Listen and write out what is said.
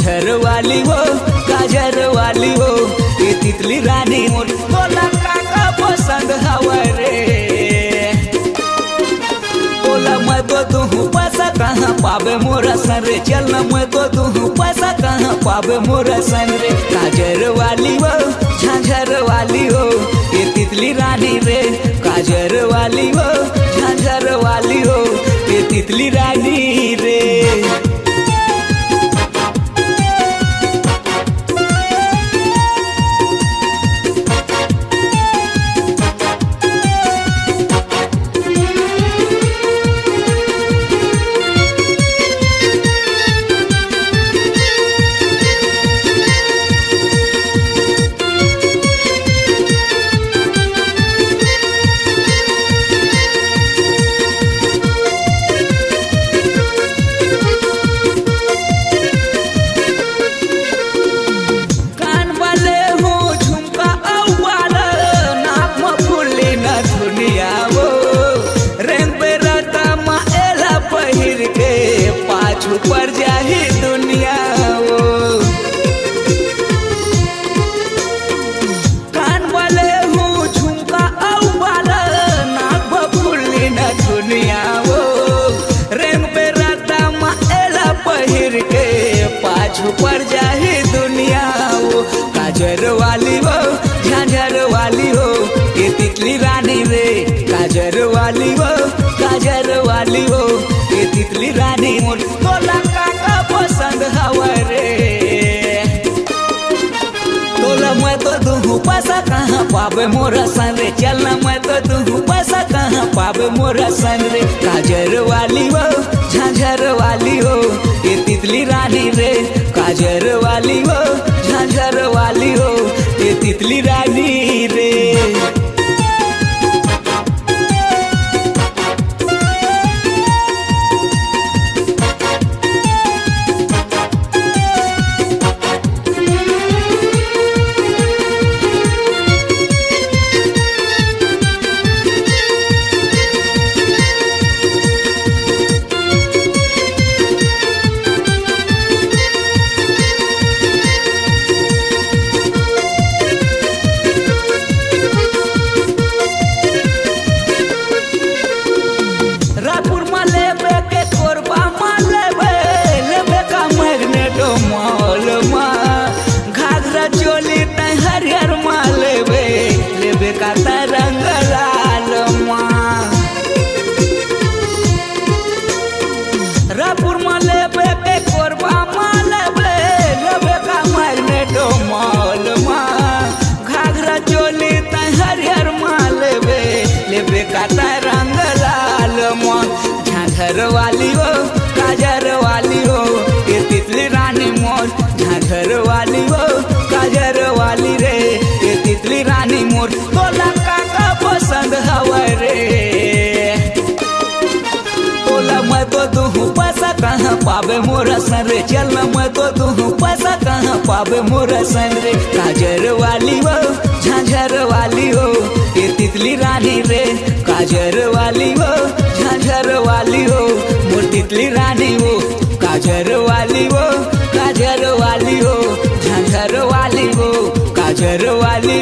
झांझर वाली हो काजर वाली हो ये तितली रानी मोर तोला काका पसंद हवा रे। तोला मैं तो तू पैसा कहाँ पावे मोरा सन रे, चलना मैं तो तू पैसा कहाँ पावे मोरा सन रे। काजर वाली हो झांझर वाली हो ये तितली रानी रे, काजर वाली हो झांझर वाली हो ये तितली रानी रे। पर जाही दुनिया वो कान वाले हूँ झुमका वाला नाक बबुली न दुनिया वो रेंग पे राता माएला पहिर के पाछू पर जाही दुनिया वो। काजर वाली हो झांझर वाली हो ये तितली रानी रे, काजर वाली हो काजर वाली हो ये तितली रानी मोर तोला काका पसंद हवा रे। तोला मैं तो तू पैसा कहाँ पावे मोरा सन रे, चलना मैं तो तू पैसा कहाँ पावे मोरा सन रे। काजर वाली हो झांझर वाली हो ये तितली रानी रे, काजर वाली हो झांझर वाली हो ये तितली रानी रे। रंग लाल रापुर माले पे कोरबा माले लेबे का मैग्नेटो मॉल घाघरा चोली हरियर माले लेबे का रंग लाल झांझर वाली हो काजर वाली हो ये तितली रानी मोर, झांझर वाली हो काजर वाली रे ये तितली रानी मोर तोला काका पसंद हवा रे। तोला मैं तो तू पैसा कहाँ पावे मोरा सन रे, चलना मैं तो तू पैसा कहाँ पावे मोरा सन रे। काजर वाली हो झांझर वाली हो ये तितली रानी रे, काजर वाली हो झांझर वाली हो मोर तितली रानी हो। काजर वाली हो काजर वाली हो झांझर वाली हो काजर वाली